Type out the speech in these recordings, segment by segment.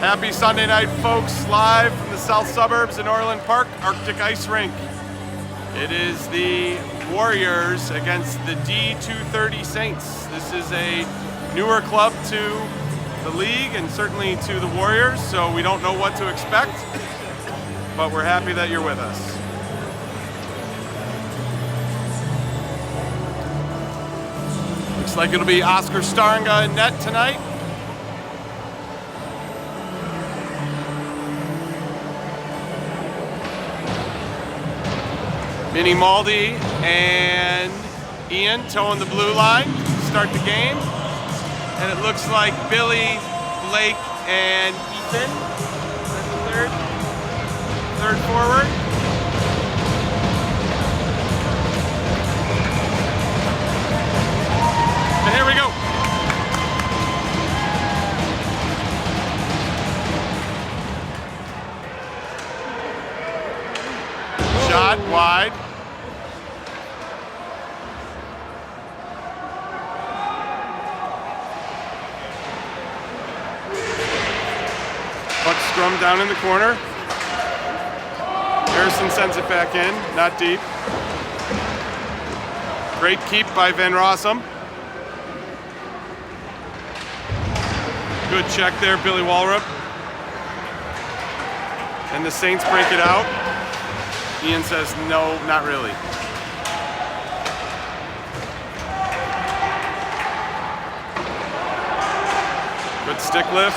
Happy Sunday night, folks, live from the south suburbs in Orland Park, Arctic Ice Rink. It is the Warriors against the D230 Saints. This is a newer club to the league and certainly to the Warriors, so we don't know what to expect, but we're happy that you're with us. Looks like it'll be Oscar Staringa in net tonight. Vinny Maldi and Ian towing the blue line to start the game. And it looks like Billy, Blake, and Ethan are the third forward. And here we go. Shot wide. Puck scrum down in the corner. Harrison sends it back in, not deep. Great keep by Van Rossum. Good check there, Billy Walrup. And the Saints break it out. Ian says, no, not really. Good stick lift.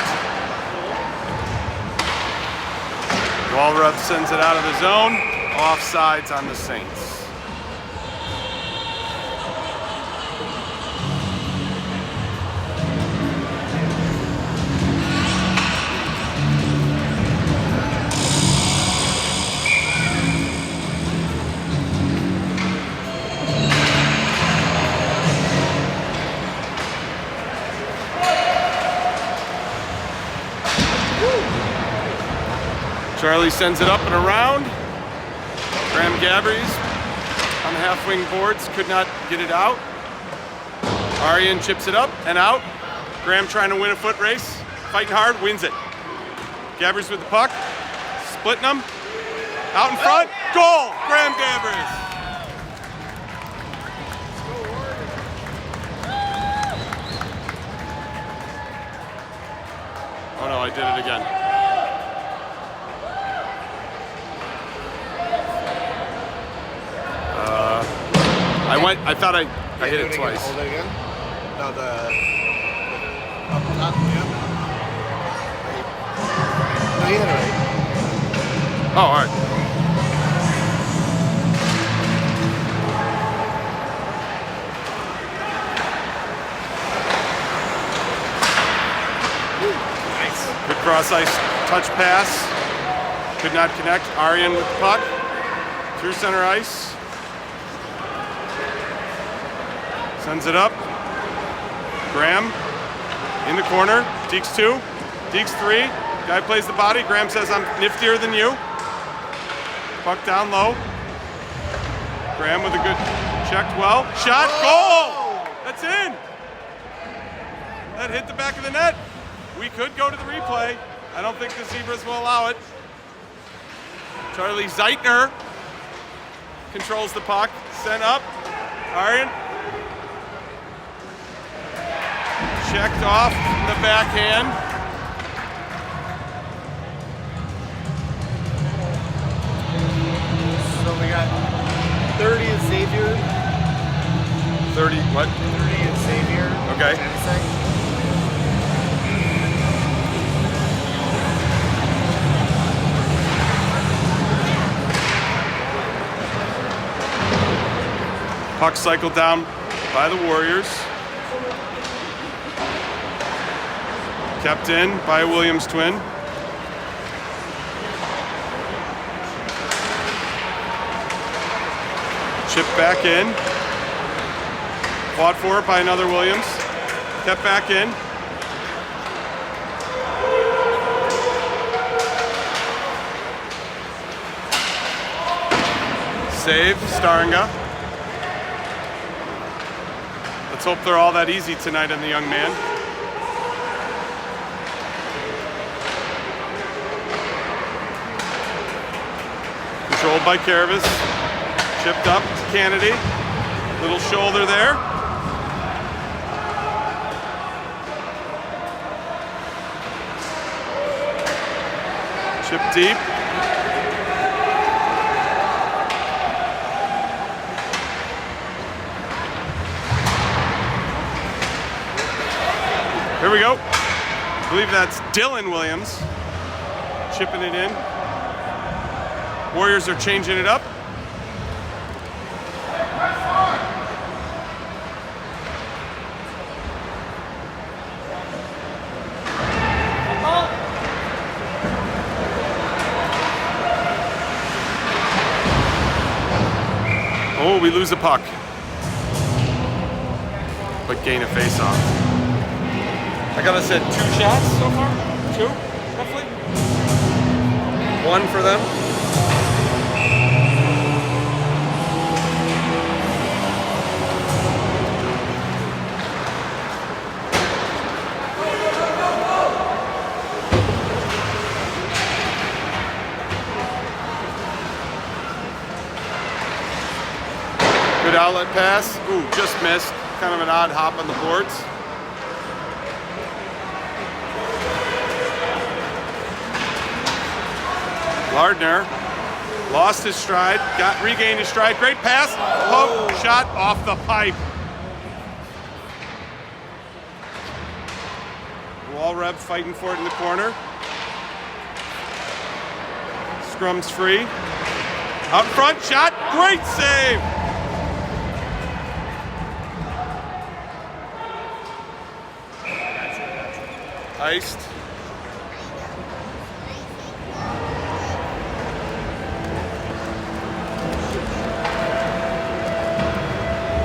Walrup sends it out of the zone. Offsides on the Saints. Charlie sends it up and around. Graham Gabbries on the half-wing boards, could not get it out. Arian chips it up and out. Graham trying to win a foot race, fighting hard, wins it. Gabbries with the puck, splitting them. Out in front, goal! Graham Gabbries. Oh no, I did it again. I thought I hit it twice. Hold it again. No, the up top, yeah. No, you hit it right. Oh, all right. Nice. Good cross-ice touch pass. Could not connect. Arian with the puck. Through center ice. Sends it up. Graham in the corner. Deeks 2. Deeks 3. Guy plays the body. Graham says, I'm niftier than you. Puck down low. Graham with a good checked well. Shot. Goal! That's in. That hit the back of the net. We could go to the replay. I don't think the Zebras will allow it. Charlie Zeitner controls the puck. Sent up. Arian. Checked off the backhand. So we got 30 is Xavier. 30 what? 30 is Xavier. Okay. Puck cycled down by the Warriors. Kept in by a Williams twin. Chip back in. Fought for it by another Williams. Kept back in. Save, Staringa. Let's hope they're all that easy tonight on the young man. Controlled by Kervis. Chipped up to Kennedy. Little shoulder there. Chip deep. Here we go. I believe that's Dylan Williams chipping it in. Warriors are changing it up. Oh, we lose a puck. But gain a face-off. I got us at 2 shots so far? 2, roughly? 1 for them. Good outlet pass. Ooh, just missed. Kind of an odd hop on the boards. Lardner lost his stride, regained his stride. Great pass. Poke, shot off the pipe. Walreb fighting for it in the corner. Scrum's free. Up front, shot. Great save. Iced.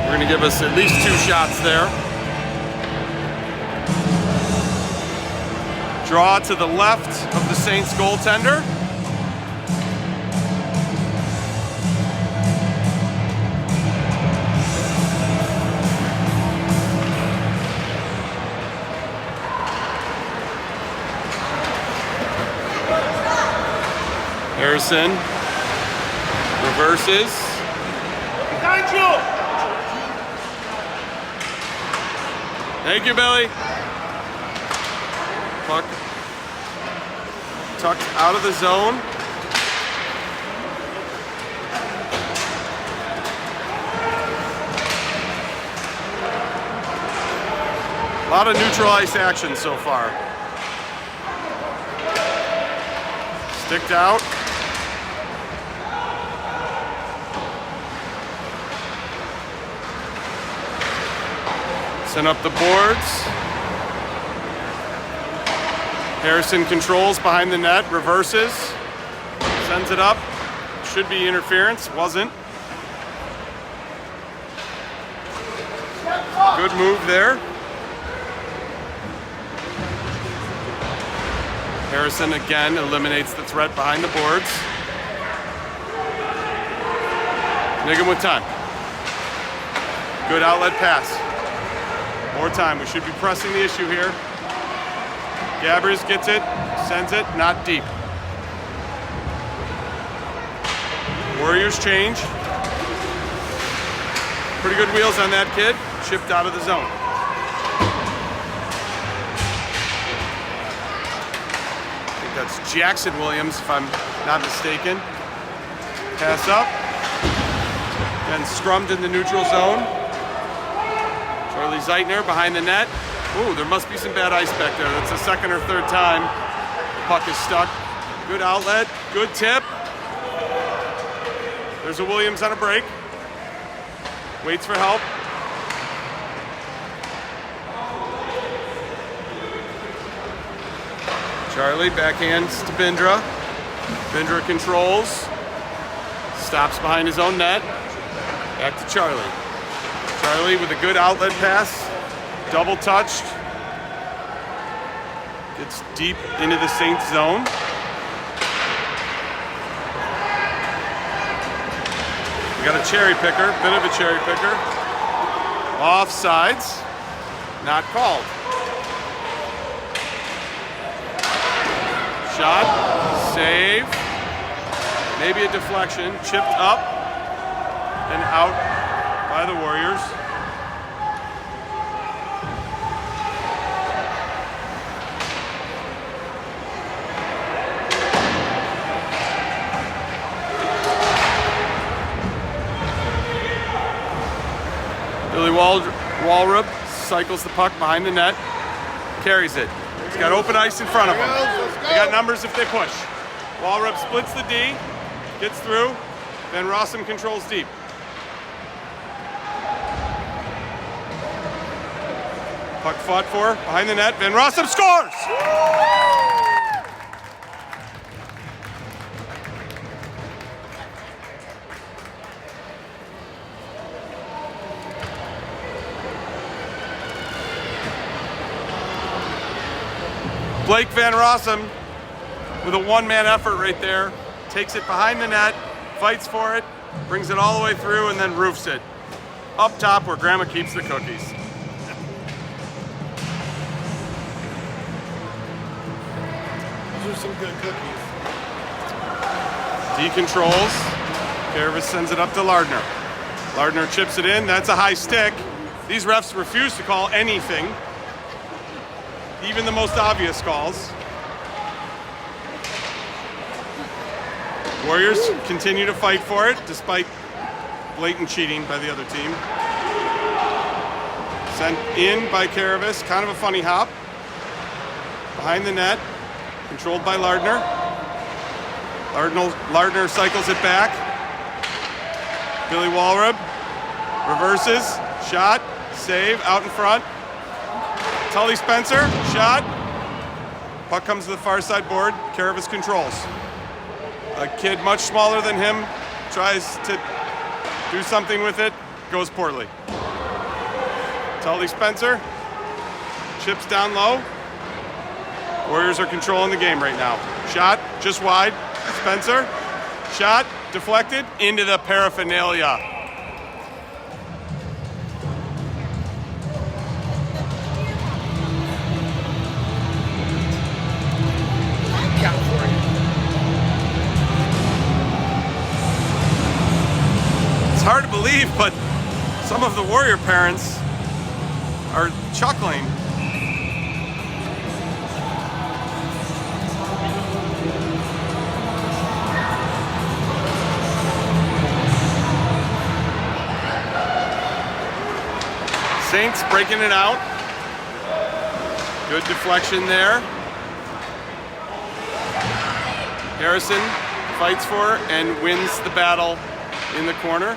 We're going to give us at least 2 shots there. Draw to the left of the Saints goaltender. Harrison reverses. Behind you! Thank you, Billy. Puck tucked out of the zone. A lot of neutral ice action so far. Sticked out. Sent up the boards. Harrison controls behind the net, reverses, sends it up. Should be interference, wasn't. Good move there. Harrison again eliminates the threat behind the boards. Niggin with time. Good outlet pass. More time. We should be pressing the issue here. Gabbers gets it, sends it, not deep. Warriors change. Pretty good wheels on that kid. Chipped out of the zone. I think that's Jackson Williams, if I'm not mistaken. Pass up. Then scrummed in the neutral zone. Charlie Zeitner behind the net. Ooh, there must be some bad ice back there. That's the second or third time the puck is stuck. Good outlet, good tip. There's a Williams on a break. Waits for help. Charlie backhands to Bindra. Bindra controls. Stops behind his own net. Back to Charlie. Charlie with a good outlet pass. Double touched. Gets deep into the Saints zone. We got a cherry picker, bit of a cherry picker. Offsides, not called. Shot, save. Maybe a deflection. Chipped up and out by the Warriors. Billy Walrub cycles the puck behind the net, carries it. He's got open ice in front of him. They got numbers if they push. Walrub splits the D, gets through, then Rossum controls deep. Puck fought for, behind the net, Van Rossum scores! Blake Van Rossum with a one-man effort right there, takes it behind the net, fights for it, brings it all the way through, and then roofs it. Up top where Grandma keeps the cookies. Those are some good cookies. D controls. Karavis sends it up to Lardner. Lardner chips it in. That's a high stick. These refs refuse to call anything, even the most obvious calls. Warriors continue to fight for it despite blatant cheating by the other team. Sent in by Karavis, kind of a funny hop. Behind the net, controlled by Lardner. Lardner cycles it back. Billy Walrub reverses, shot, save, out in front. Tully Spencer, shot. Puck comes to the far side board. Karavis controls. A kid much smaller than him tries to do something with it, goes poorly. Tully Spencer chips down low. Warriors are controlling the game right now. Shot, just wide. Spencer, shot, deflected, into the paraphernalia. It's hard to believe, but some of the Warrior parents are chuckling. Saints breaking it out. Good deflection there. Harrison fights for and wins the battle in the corner.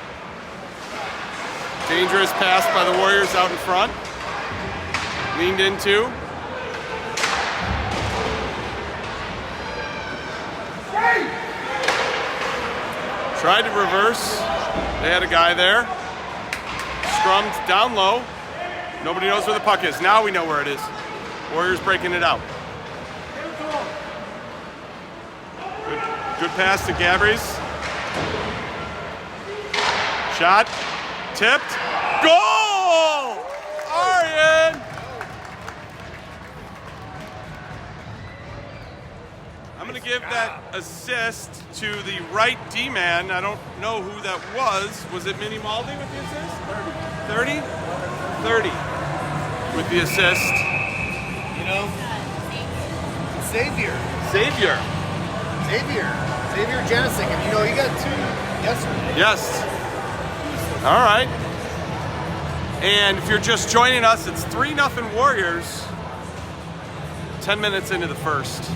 Dangerous pass by the Warriors out in front. Leaned into. Tried to reverse. They had a guy there. Scrummed down low. Nobody knows where the puck is. Now we know where it is. Warriors breaking it out. Good pass to Gabrys. Shot. Tipped. Goal! Arjen! I'm going to give that assist to the right D-man. I don't know who that was. Was it Minnie Maldi with the assist? 30? 30 with the assist. You know, Xavier Janicek. And you know, he got two yesterday. Yes. All right. And if you're just joining us, it's 3-0 Warriors. 10 minutes into the first.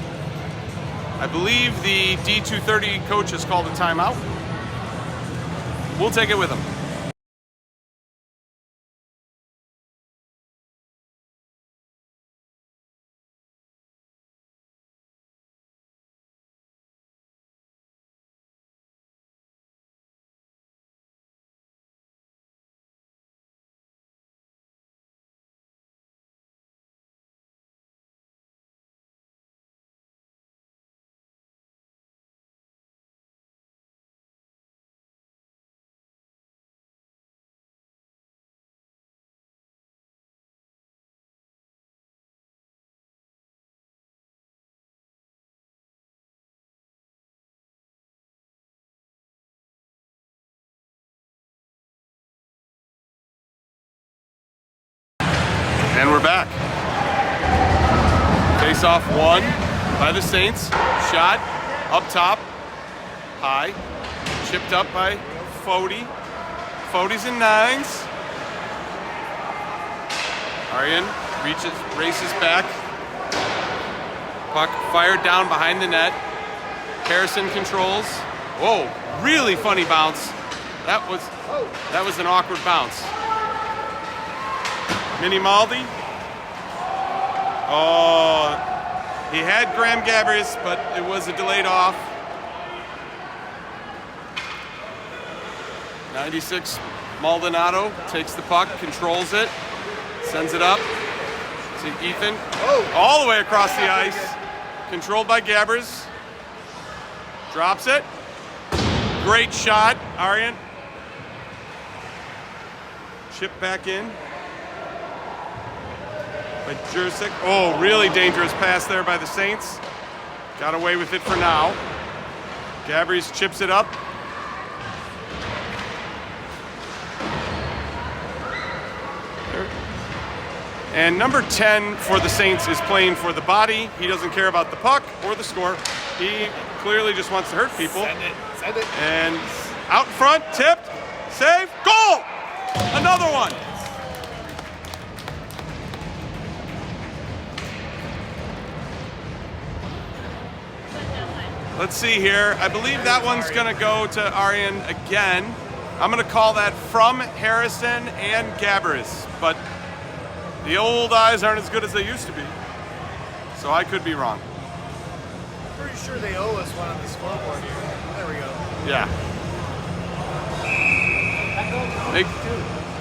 I believe the D230 coach has called a timeout. We'll take it with him. And we're back. Face off won by the Saints. Shot up top, high, chipped up by Fody. Fody's in 9s. Aryan races back. Puck fired down behind the net. Harrison controls. Whoa, really funny bounce. That was an awkward bounce. Minimaldi. Oh, he had Graham Gabbers, but it was a delayed off. 96 Maldonado takes the puck, controls it, sends it up to Ethan. All the way across the ice. Controlled by Gabbers. Drops it. Great shot, Aryan. Chip back in by Jurczyk. Oh, really dangerous pass there by the Saints. Got away with it for now. Gabbers chips it up. And number 10 for the Saints is playing for the body. He doesn't care about the puck or the score. He clearly just wants to hurt people. Send it. And out in front, tipped, save, goal! Another one. Let's see here. I believe that one's going to go to Aryan again. I'm going to call that from Harrison and Gabbers, but the old eyes aren't as good as they used to be, so I could be wrong. Pretty sure they owe us one on the scoreboard here. There we go. Yeah.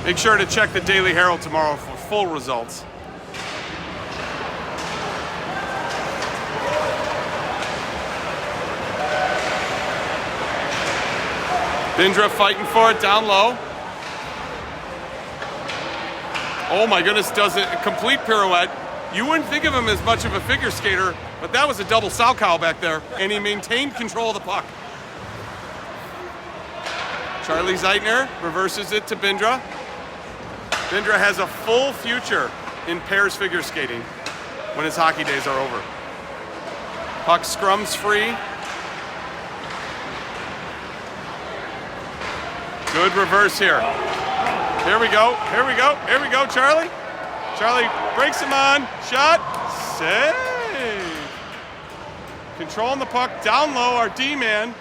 Make sure to check the Daily Herald tomorrow for full results. Bindra fighting for it down low. Oh my goodness, does a complete pirouette. You wouldn't think of him as much of a figure skater, but that was a double sow cow back there, and he maintained control of the puck. Charlie Zeitner reverses it to Bindra. Bindra has a full future in pairs figure skating when his hockey days are over. Puck scrums free. Good reverse here. Here we go, here we go, here we go, Charlie. Charlie breaks him on, shot, save. Controlling the puck down low, our D-man.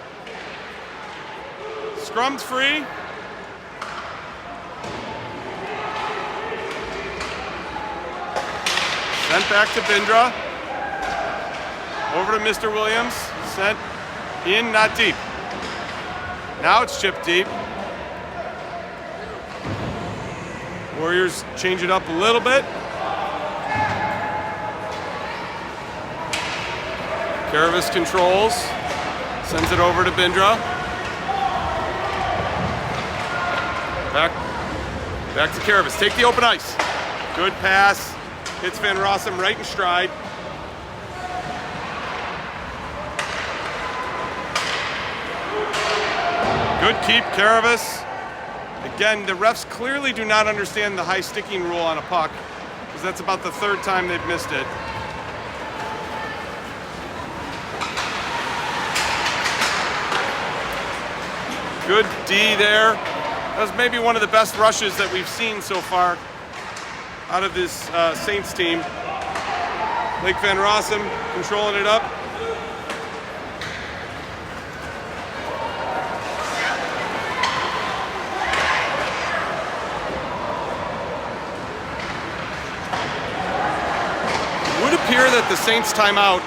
Scrums free. Sent back to Bindra. Over to Mr. Williams. Sent in, not deep. Now it's chipped deep. Warriors change it up a little bit. Karavis controls. Sends it over to Bindra. Back to Karavis. Take the open ice. Good pass. Hits Van Rossum right in stride. Good keep, Karavis. Again, the refs clearly do not understand the high sticking rule on a puck, because that's about the third time they've missed it. Good D there. That was maybe one of the best rushes that we've seen so far out of this Saints team. Blake Van Rossum controlling it up. It would appear that the Saints timeout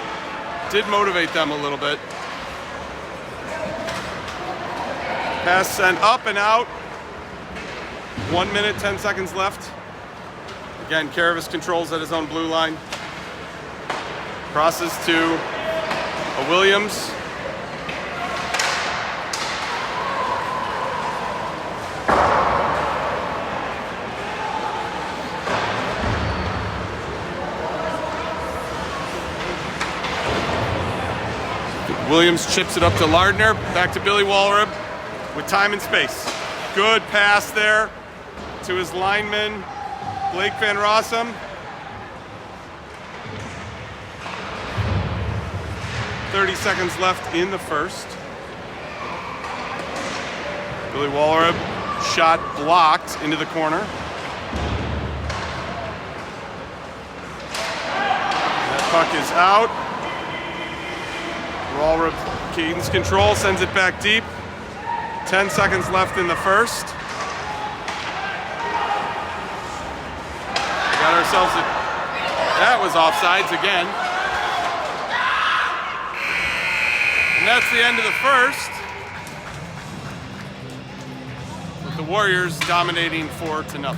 did motivate them a little bit. Pass sent up and out. 1 minute, 10 seconds left. Again, Karavis controls at his own blue line. Crosses to a Williams. Williams chips it up to Lardner. Back to Billy Walrib with time and space. Good pass there to his lineman, Blake Van Rossum. 30 seconds left in the first. Billy Wallerib, shot blocked into the corner. That puck is out. Wallerib gains control, sends it back deep. 10 seconds left in the first. We got ourselves a... That was offsides again. And that's the end of the first. With the Warriors dominating 4-0.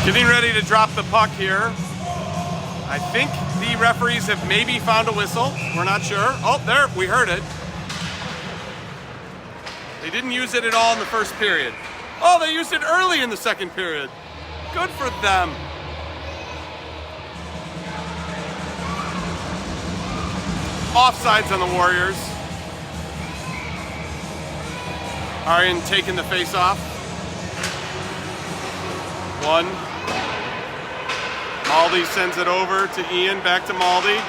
Getting ready to drop the puck here. I think the referees have maybe found a whistle. We're not sure. Oh, there, we heard it. They didn't use it at all in the first period. Oh, they used it early in the second period. Good for them. Offsides on the Warriors. Arjen taking the face off. One. Maldi sends it over to Ian, back to Maldi.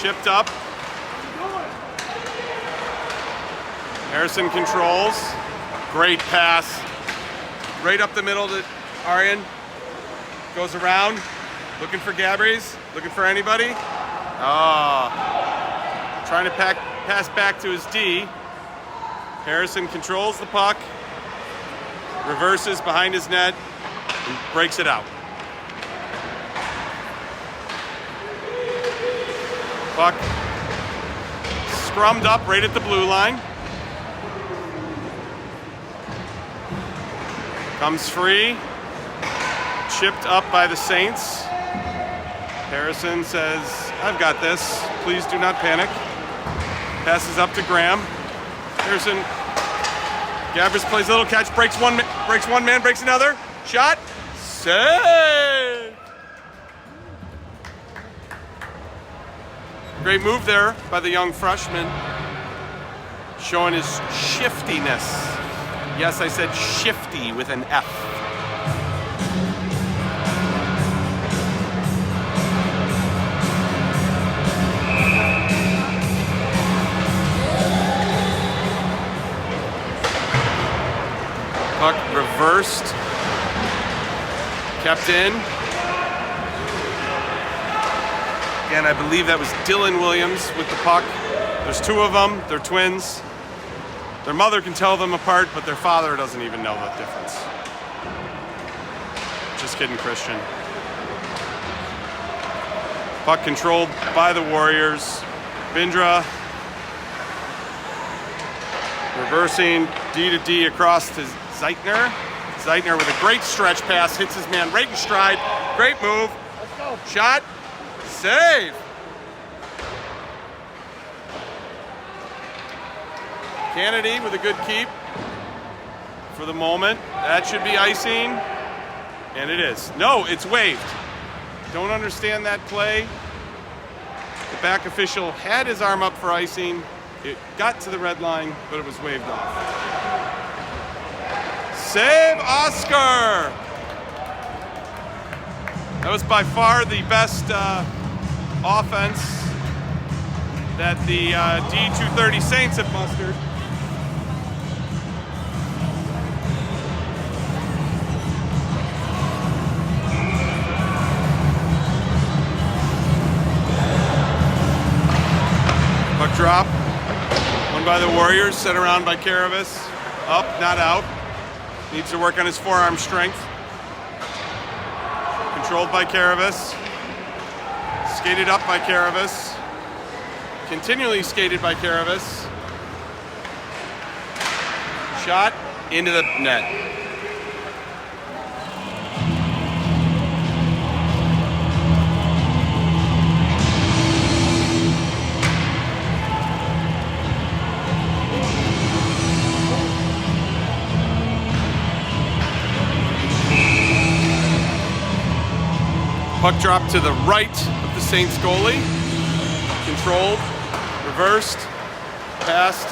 Chipped up. Harrison controls. Great pass. Right up the middle to Arjen. Goes around. Looking for Gabrys. Looking for anybody. Trying to pass back to his D. Harrison controls the puck. Reverses behind his net. And breaks it out. Puck scrummed up right at the blue line. Comes free. Chipped up by the Saints. Harrison says, I've got this. Please do not panic. Passes up to Graham. Harrison. Gabrys plays a little catch. Breaks one man, breaks another. Shot. Save! Great move there by the young freshman. Showing his shiftiness. Yes, I said shifty with an F. Puck reversed. Kept in. Again, I believe that was Dylan Williams with the puck. There's two of them. They're twins. Their mother can tell them apart, but their father doesn't even know the difference. Just kidding, Christian. Puck controlled by the Warriors. Bindra reversing D to D across to Zeitner. Zeitner with a great stretch pass, hits his man right in stride. Great move. Let's go. Shot. Save. Kennedy with a good keep for the moment. That should be icing. And it is. No, it's waived. Don't understand that play. The back official had his arm up for icing. It got to the red line, but it was waved off. Save, Oscar! That was by far the best offense that the D230 Saints have mustered. Puck drop. Won by the Warriors, set around by Karavis. Up, not out. Needs to work on his forearm strength. Controlled by Karavis. Skated up by Karavis. Continually skated by Karavis. Shot into the net. Puck drop to the right of the Saints goalie. Controlled, reversed, passed,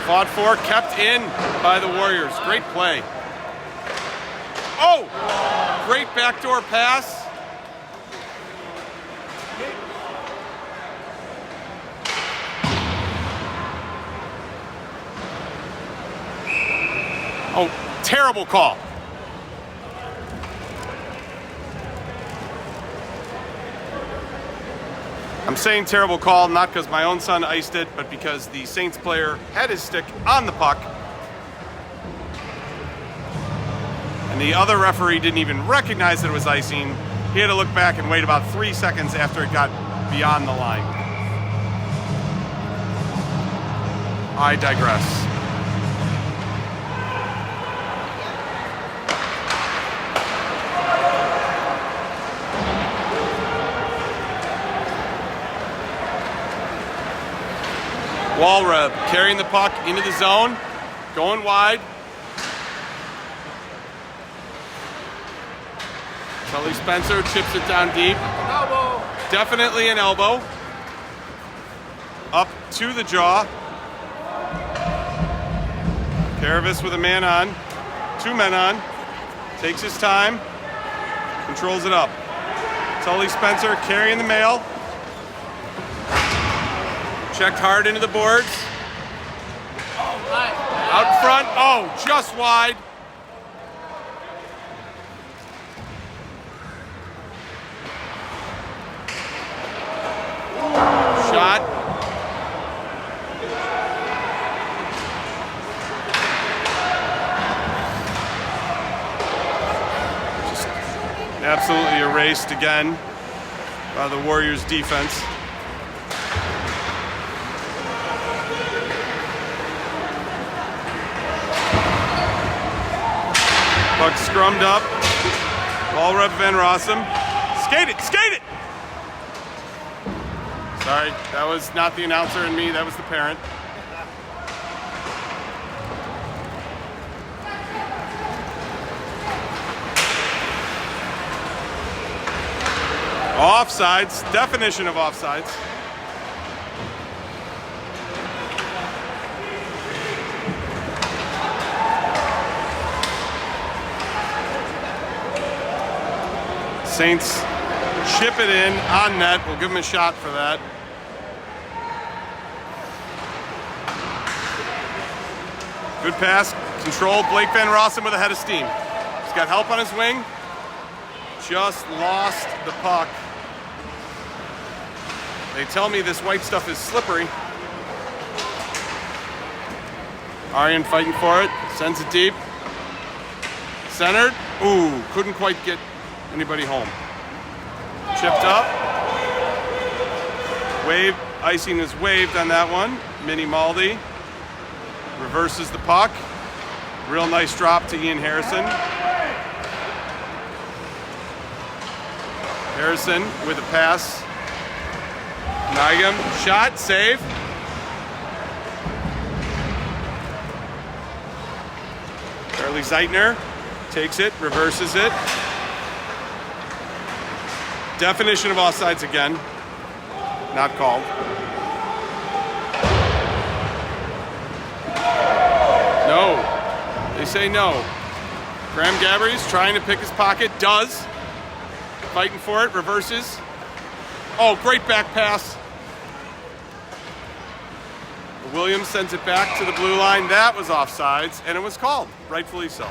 fought for, kept in by the Warriors. Great play. Oh! Great backdoor pass. Oh, terrible call. I'm saying terrible call, not because my own son iced it, but because the Saints player had his stick on the puck. And the other referee didn't even recognize that it was icing. He had to look back and wait about 3 seconds after it got beyond the line. I digress. Walrub carrying the puck into the zone, going wide. Tully Spencer chips it down deep. Elbow. Definitely an elbow. Up to the jaw. Karavis with a man on. 2 men on. Takes his time. Controls it up. Tully Spencer carrying the mail. Checked hard into the boards. Out front. Oh, just wide. Shot. Just absolutely erased again by the Warriors defense. Puck scrummed up. Ball rep Van Rossum. Skate it! Skate it! Sorry, that was not the announcer and me, that was the parent. Offsides, definition of offsides. Saints chip it in on net. We'll give him a shot for that. Good pass, controlled. Blake Van Rossum with a head of steam. He's got help on his wing. Just lost the puck. They tell me this white stuff is slippery. Aryan fighting for it, sends it deep. Centered. Ooh, couldn't quite get anybody home. Chipped up. Wave, icing is waved on that one. Minnie Maldi reverses the puck. Real nice drop to Ian Harrison. Harrison with a pass. Nygam, shot, save. Charlie Zeitner takes it, reverses it. Definition of offsides again. Not called. No. They say no. Graham Gabry's trying to pick his pocket. Does. Fighting for it. Reverses. Oh, great back pass. Williams sends it back to the blue line. That was offsides, and it was called, rightfully so.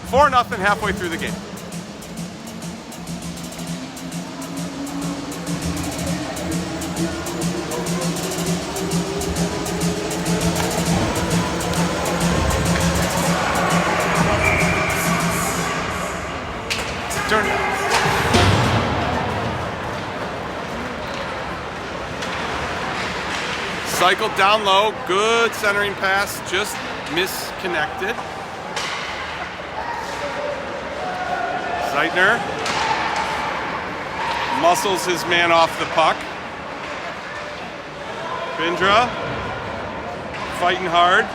4-0 halfway through the game. Turn. Cycle down low, good centering pass, just misconnected. Zeitner muscles his man off the puck. Bindra fighting hard.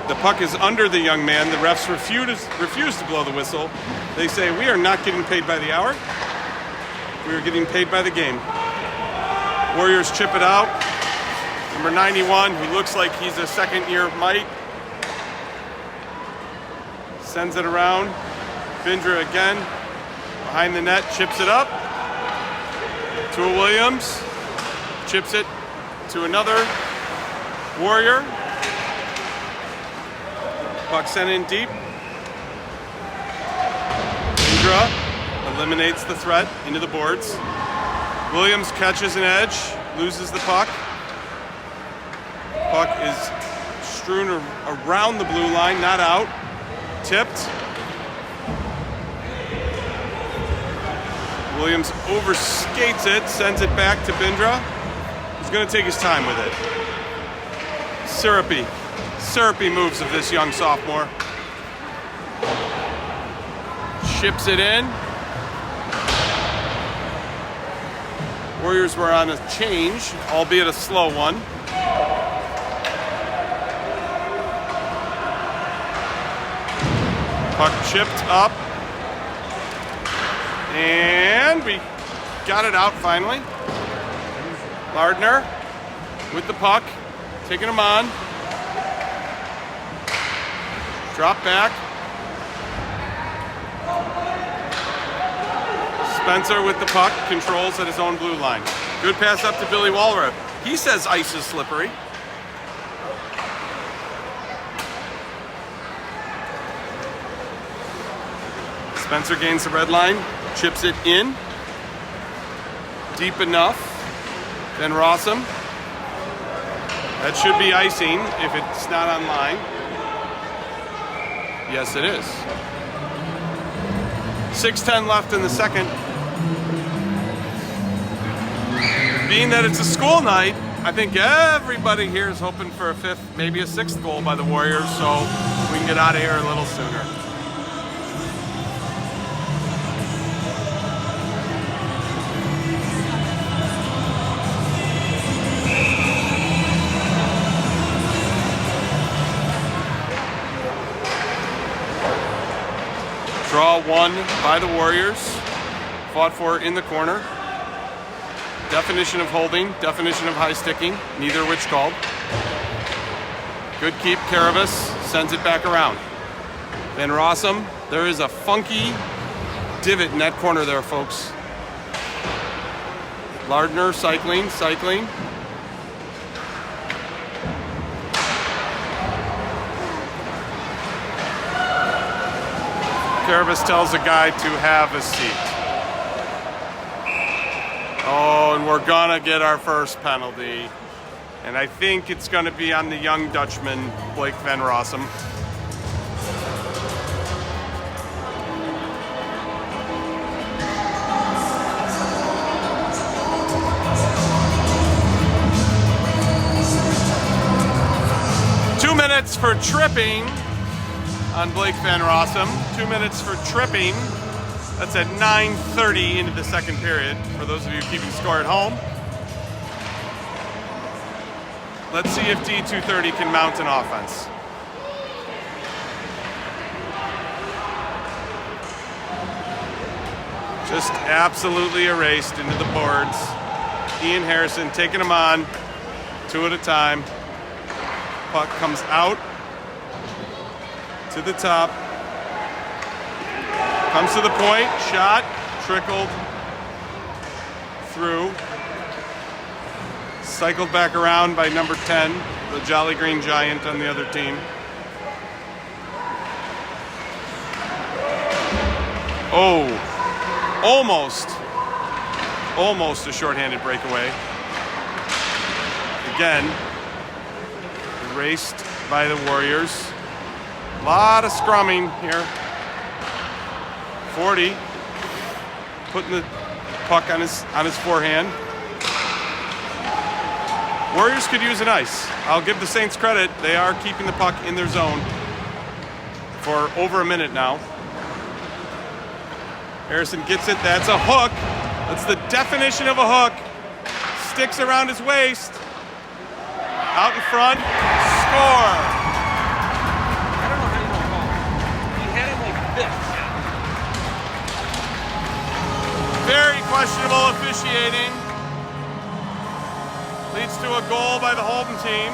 The puck is under the young man. The refs refuse to blow the whistle. They say, we are not getting paid by the hour. We are getting paid by the game. Warriors chip it out. Number 91, who looks like he's a second-year Mike, sends it around. Bindra again, behind the net, chips it up to a Williams. Chips it to another Warrior. Puck sent in deep. Bindra eliminates the threat into the boards. Williams catches an edge, loses the puck. Puck is strewn around the blue line, not out. Tipped. Williams overskates it, sends it back to Bindra. He's going to take his time with it. Syrupy moves of this young sophomore. Ships it in. Warriors were on a change, albeit a slow one. Puck chipped up. And we got it out finally. Lardner with the puck, taking him on. Drop back. Spencer with the puck, controls at his own blue line. Good pass up to Billy Walrath. He says ice is slippery. Spencer gains the red line, chips it in. Deep enough. Then Rossum. That should be icing if it's not on line. Yes, it is. 6:10 left in the second. Being that it's a school night, I think everybody here is hoping for a fifth, maybe a sixth goal by the Warriors, so we can get out of here a little sooner. Draw one by the Warriors, fought for in the corner. Definition of holding, definition of high sticking, neither which called. Good keep, Karavis sends it back around. Van Rossum, there is a funky divot in that corner there, folks. Lardner cycling. Karavis tells a guy to have a seat. Oh, and we're gonna get our first penalty. And I think it's gonna be on the young Dutchman, Blake Van Rossum. Two minutes for tripping on Blake Van Rossum. 2 minutes for tripping. That's at 9:30 into the second period, for those of you keeping score at home. Let's see if D230 can mount an offense. Just absolutely erased into the boards. Ian Harrison taking them on, two at a time. Puck comes out to the top. Comes to the point. Shot. Trickled through. Cycled back around by number 10, the Jolly Green Giant on the other team. Oh, almost a shorthanded breakaway. Again, erased by the Warriors. A lot of scrumming here. 40, putting the puck on his forehand. Warriors could use an ice. I'll give the Saints credit. They are keeping the puck in their zone for over a minute now. Harrison gets it. That's a hook. That's the definition of a hook. Sticks around his waist. Out in front. Score. I don't know how you don't call it. He had it like this. Very questionable officiating. Leads to a goal by the Holden team.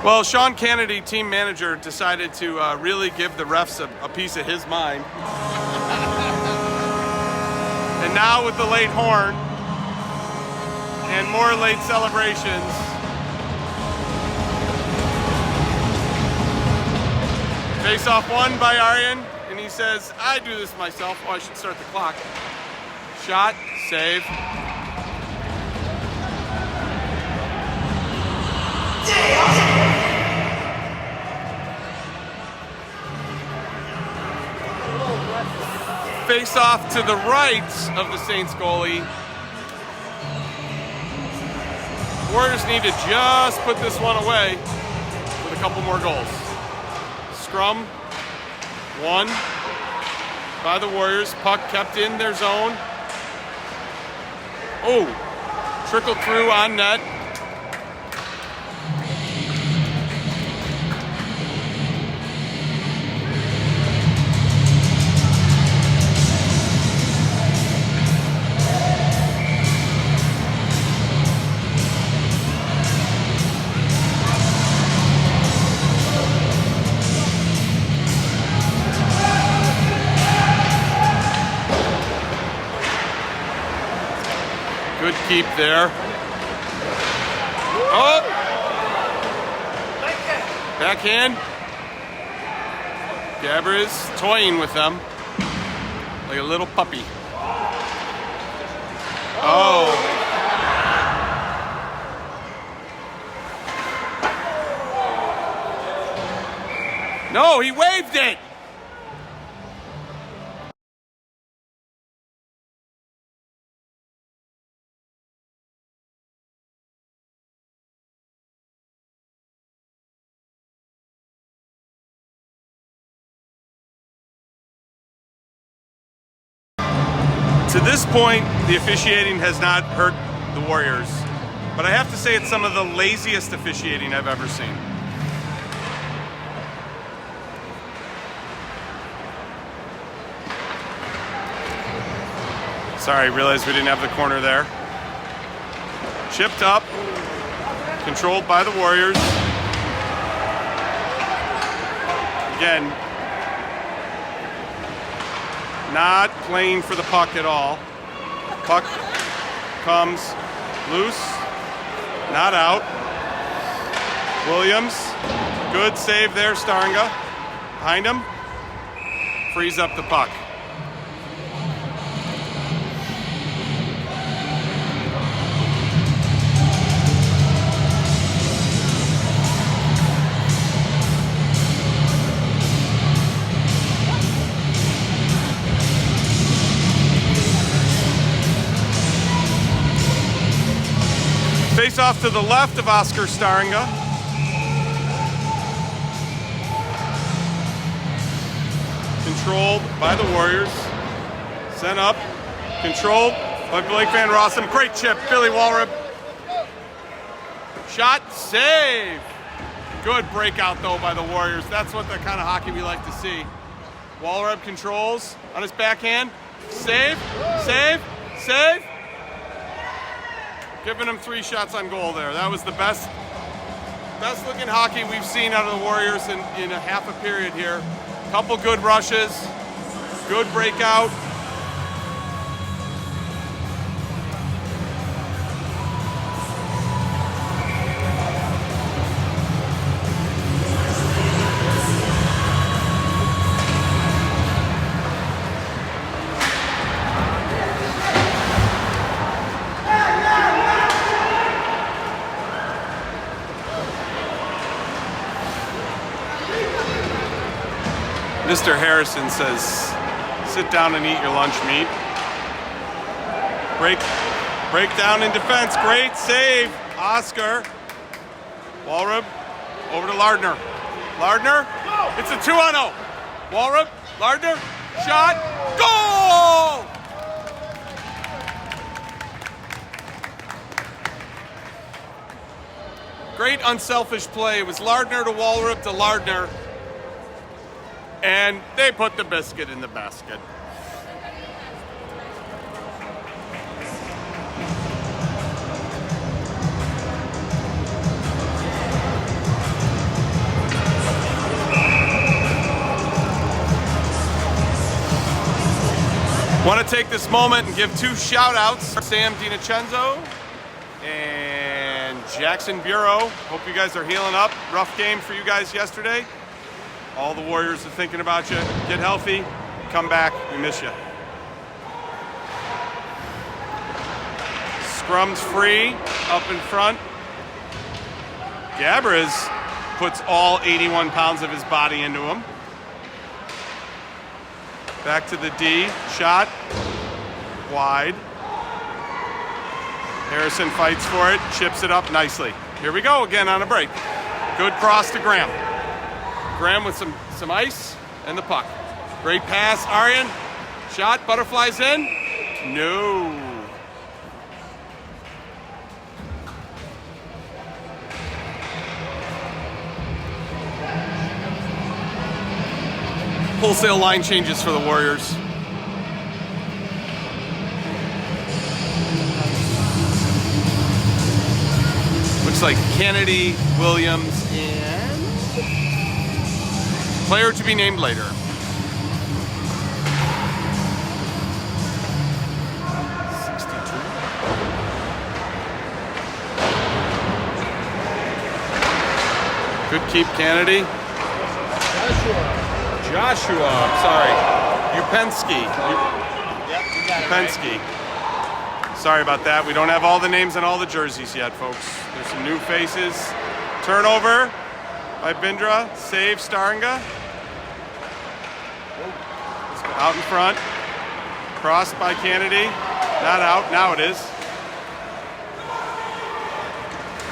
Well, Sean Kennedy, team manager, decided to really give the refs a piece of his mind. And now with the late horn and more late celebrations, face-off won by Aryan, and he says, I do this myself. Oh, I should start the clock. Shot, save. Face off to the right of the Saints goalie. Warriors need to just put this one away with a couple more goals. Scrum, won by the Warriors. Puck kept in their zone. Oh, trickled through on net. Good keep there. Oh! Backhand. Gabbard is toying with them like a little puppy. Oh. No, he waved it. To this point, the officiating has not hurt the Warriors, but I have to say it's some of the laziest officiating I've ever seen. Sorry, realized we didn't have the corner there. Chipped up, controlled by the Warriors. Again, not playing for the puck at all. Puck comes loose, not out. Williams, good save there, Starnga. Behind him, frees up the puck. Face off to the left of Oscar Staringa. Controlled by the Warriors. Sent up. Controlled by Blake Van Rossum. Great chip, Billy Walrip. Shot, save. Good breakout though by the Warriors. That's what the kind of hockey we like to see. Walrip controls on his backhand. Save, save, save. Giving him 3 shots on goal there. That was the best looking hockey we've seen out of the Warriors in a half a period here. Couple good rushes, good breakout. Mr. Harrison says, sit down and eat your lunch meat. Break down in defense. Great save, Oscar. Walrub over to Lardner. Lardner, it's a 2-on-0. Walrub, Lardner, shot, goal! Great unselfish play. It was Lardner to Walrub to Lardner. And they put the biscuit in the basket. Want to take this moment and give 2 shout-outs. Sam DiNicenzo and Jackson Bureau. Hope you guys are healing up. Rough game for you guys yesterday. All the Warriors are thinking about you. Get healthy. Come back. We miss you. Scrum's free. Up in front. Gabrez puts all 81 pounds of his body into him. Back to the D. Shot. Wide. Harrison fights for it. Chips it up nicely. Here we go again on a break. Good cross to Graham. Graham with some ice and the puck. Great pass, Aryan. Shot, butterflies in. No. Wholesale line changes for the Warriors. Looks like Kennedy, Williams, and player to be named later. Good keep, Kennedy. Joshua, sorry. Upensky. Upensky. Sorry about that. We don't have all the names on all the jerseys yet, folks. There's some new faces. Turnover by Bindra. Save Staringa. Out in front. Crossed by Kennedy. Not out. Now it is.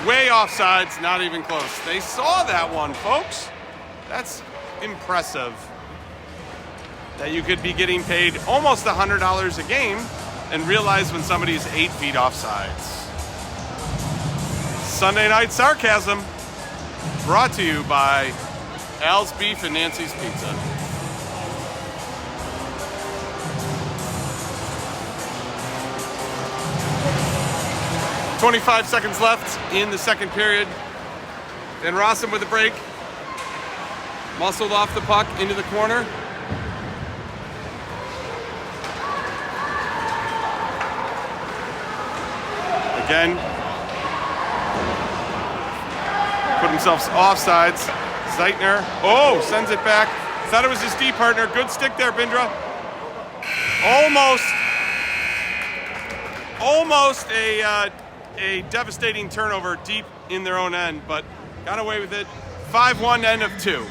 Way offsides. Not even close. They saw that one, folks. That's impressive. That you could be getting paid almost $100 a game and realize when somebody's 8 feet offsides. Sunday Night Sarcasm, brought to you by Al's Beef and Nancy's Pizza. "25 seconds left in the second period. Van Rossum with a break. Muscled off the puck into the corner. Again, put himself offsides. Zeitner, oh, sends it back. Thought it was his D partner. Good stick there, Bindra. Almost a devastating turnover deep in their own end, but got away with it. 5-1 end of 2.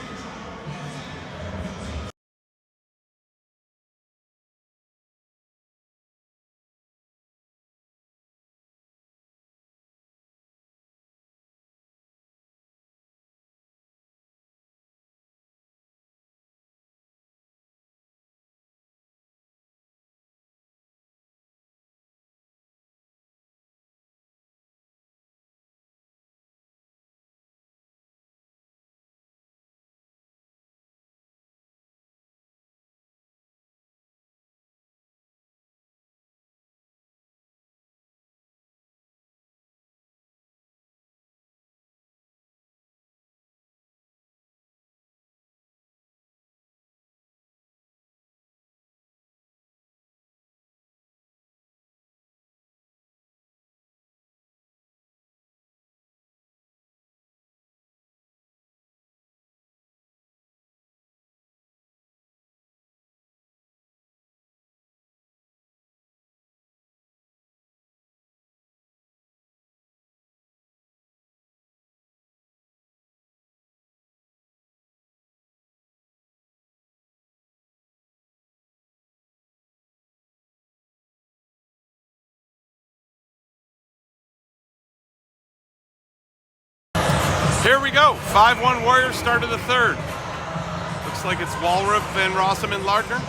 Here we go. 5-1 Warriors, start of the third. Looks like it's Walrup, Van Rossum, and Lardner.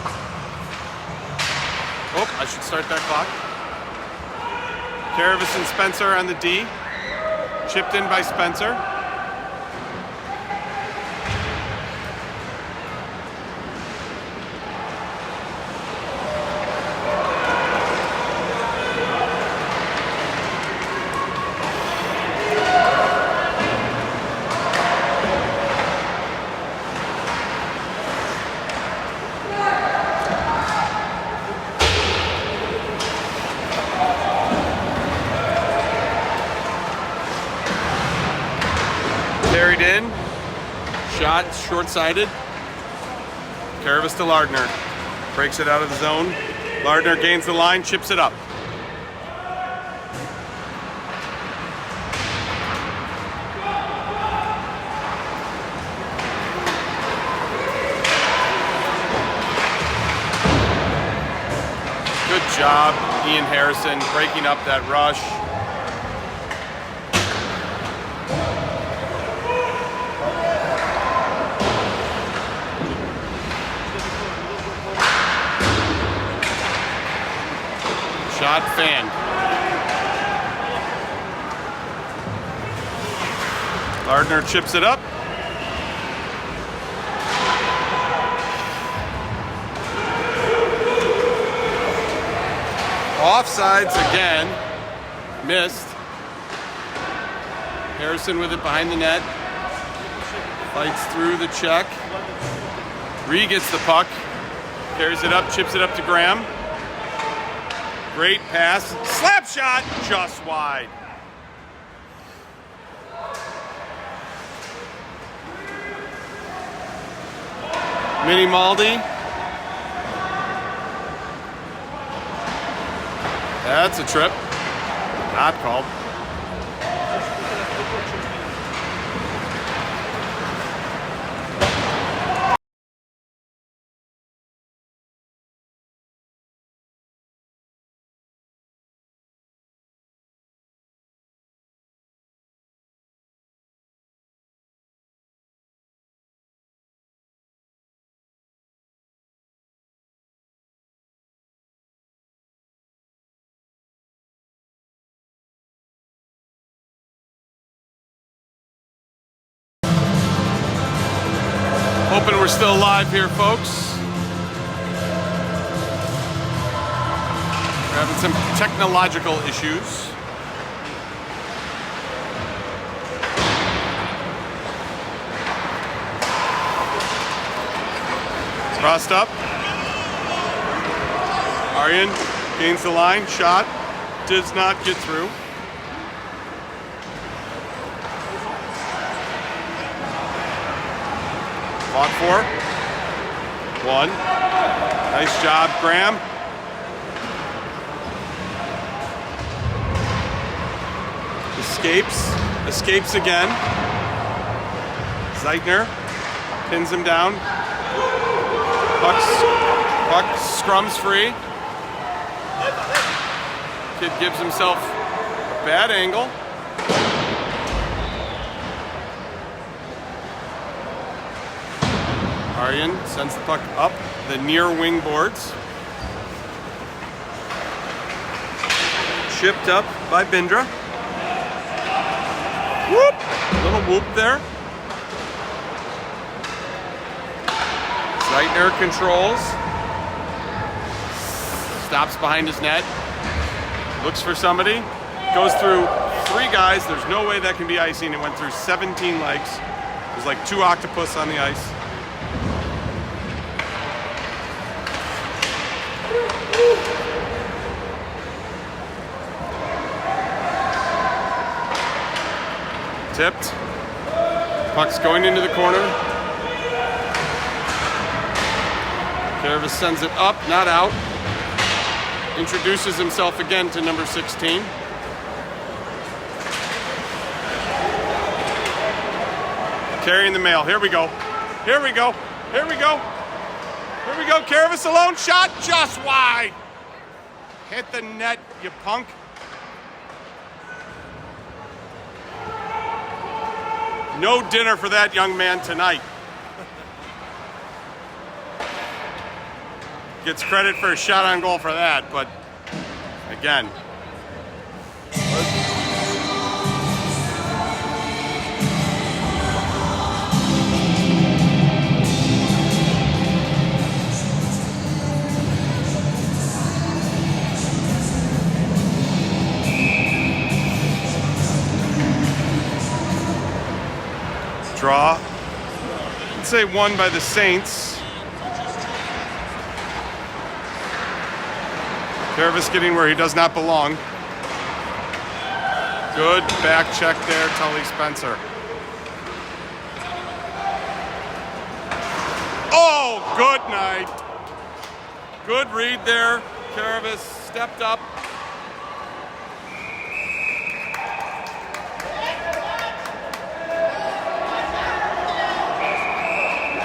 Oh, I should start that clock. Caravis and Spencer on the D. Chipped in by Spencer. Carried in, shot short-sided. Caravis to Lardner, breaks it out of the zone. Lardner gains the line, chips it up. Good job, Ian Harrison, breaking up that rush. Shot fanned. Lardner chips it up. Offsides again. Missed. Harrison with it behind the net. Fights through the check. Ree gets the puck. Carries it up, chips it up to Graham. Great pass. Slap shot, just wide. Mini Maldi. That's a trip. Not called. Hoping we're still live here, folks. We're having some technological issues. Crossed up. Aryan gains the line, shot, does not get through. Fought for. One. Nice job, Graham. Escapes again. Zeitner pins him down. Puck scrums free. Kid gives himself a bad angle. Aryan sends the puck up the near wing boards. Chipped up by Bindra. Whoop! Little whoop there. Zeitner controls. Stops behind his net. Looks for somebody. Goes through 3 guys. There's no way that can be icing. It went through 17 legs. There's like 2 octopus on the ice. Tipped. Puck's going into the corner. Caravis sends it up, not out. Introduces himself again to number 16. Carrying the mail. Here we go. Here we go. Here we go. Here we go. Caravis alone. Shot just wide. Hit the net, you punk. No dinner for that young man tonight. Gets credit for a shot on goal for that, but again. Draw. I'd say won by the Saints. Kervis getting where he does not belong. Good back check there, Tully Spencer. Oh, good night. Good read there. Kervis stepped up.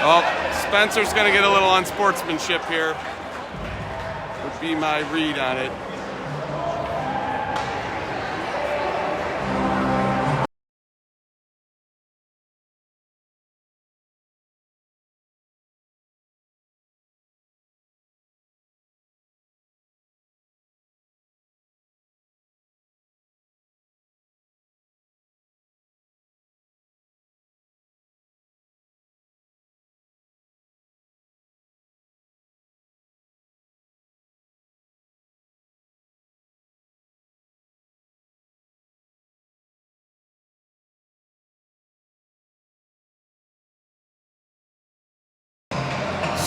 Oh, Spencer's going to get a little unsportsmanship here. Would be my read on it.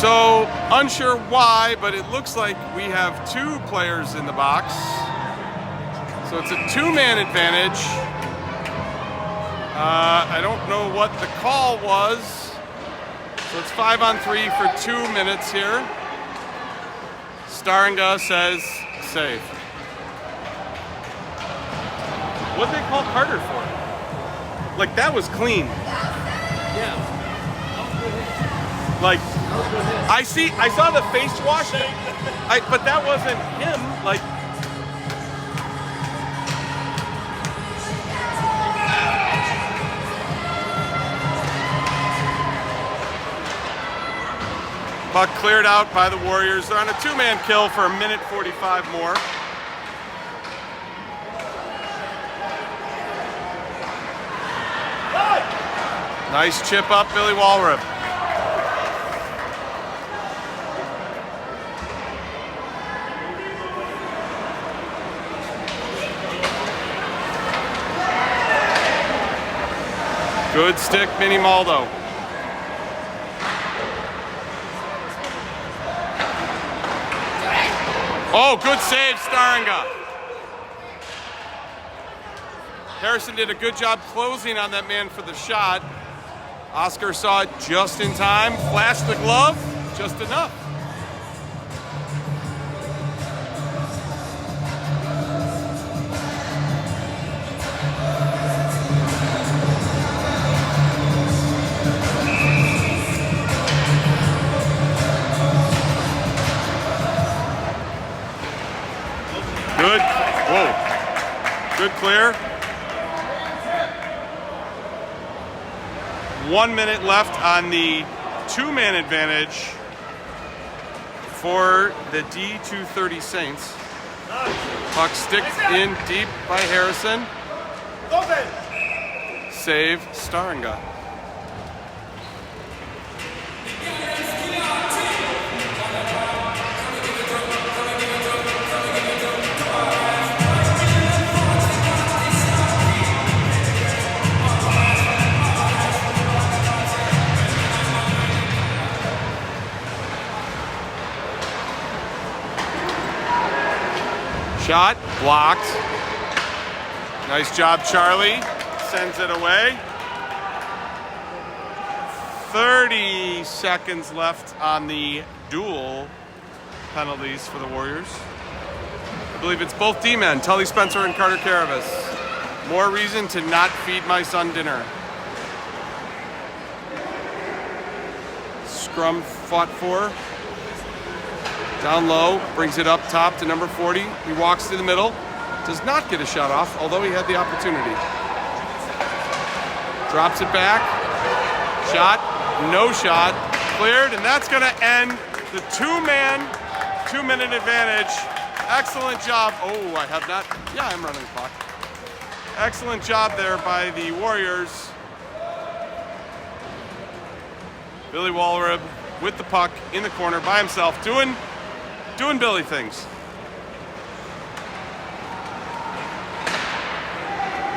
So, unsure why, but it looks like we have 2 players in the box. So it's a 2-man advantage. I don't know what the call was. So it's 5-on-3 for 2 minutes here. Staringa says save. What'd they call Carter for? Like, that was clean. Yeah. Like, I saw the face wash, but that wasn't him. Like, puck cleared out by the Warriors. They're on a 2-man kill for 1:45 more. Nice chip up, Billy Walrip. Good stick, Mini Maldo. Oh, good save, Staringa. Harrison did a good job closing on that man for the shot. Oscar saw it just in time, flashed the glove, just enough. Good. Whoa. Good clear. 1 minute left on the 2-man advantage for the D230 Saints. Puck sticked in deep by Harrison. Save Staringa. Shot blocked. Nice job, Charlie. Sends it away. 30 seconds left on the dual penalties for the Warriors. I believe it's both D-men, Tully Spencer and Carter Kervis. More reason to not feed my son dinner. Scrum fought for. Down low, brings it up top to number 40. He walks to the middle. Does not get a shot off, although he had the opportunity. Drops it back. Shot. No shot. Cleared, and that's going to end the two-minute advantage. Excellent job. Oh, I have not. Yeah, I'm running the clock. Excellent job there by the Warriors. Billy Walrib with the puck in the corner by himself, doing Billy things.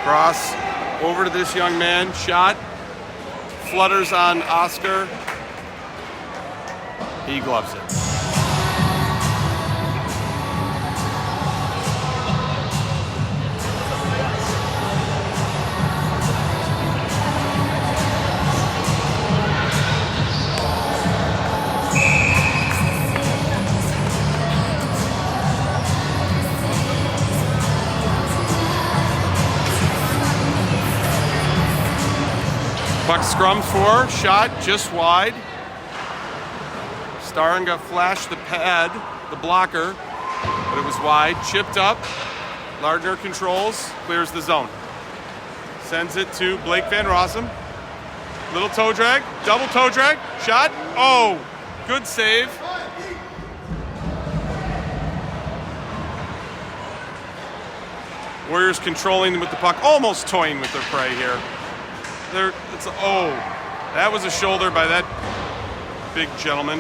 Cross over to this young man. Shot. Flutters on Oscar. He gloves it. Puck scrummed for, shot just wide. Starring got flashed the pad, the blocker, but it was wide. Chipped up. Lardner controls, clears the zone. Sends it to Blake Van Rossum. Little toe drag, double toe drag, shot. Oh, good save. Warriors controlling with the puck, almost toying with their prey here. That was a shoulder by that big gentleman.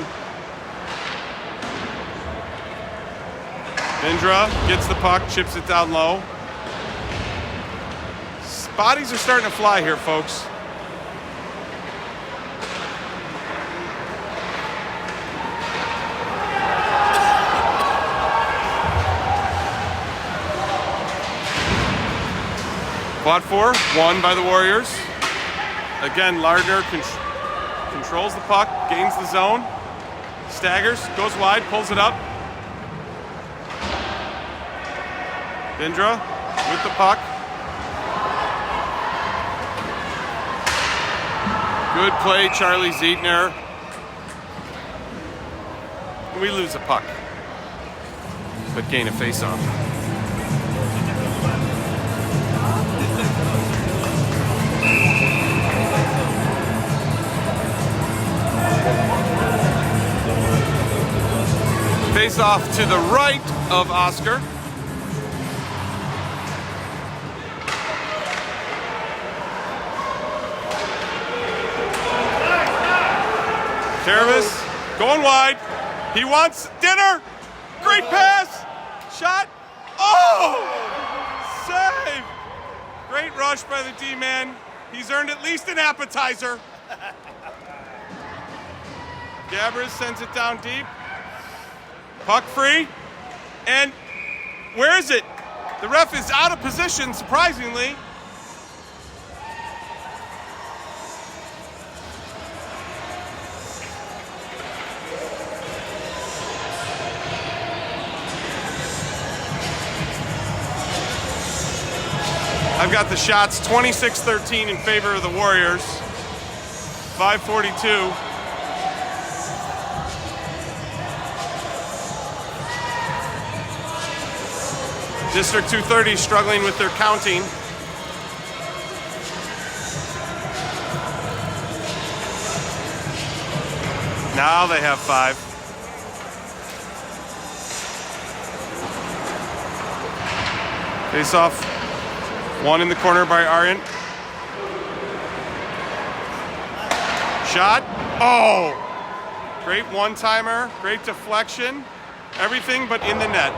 Indra gets the puck, chips it down low. Bodies are starting to fly here, folks. Fought for, won by the Warriors. Again, Lardner controls the puck, gains the zone, staggers, goes wide, pulls it up. Indra with the puck. Good play, Charlie Zietner. We lose a puck, but gain a faceoff. Face off to the right of Oscar. Karavis going wide. He wants dinner. Great pass. Shot. Oh! Save. Great rush by the D-man. He's earned at least an appetizer. Gabrus sends it down deep. Puck free, and where is it? The ref is out of position, surprisingly. I've got the shots 26-13 in favor of the Warriors. 5:42. District 230 struggling with their counting. Now they have 5. Face off. One in the corner by Aryan. Shot. Oh! Great one-timer. Great deflection. Everything but in the net.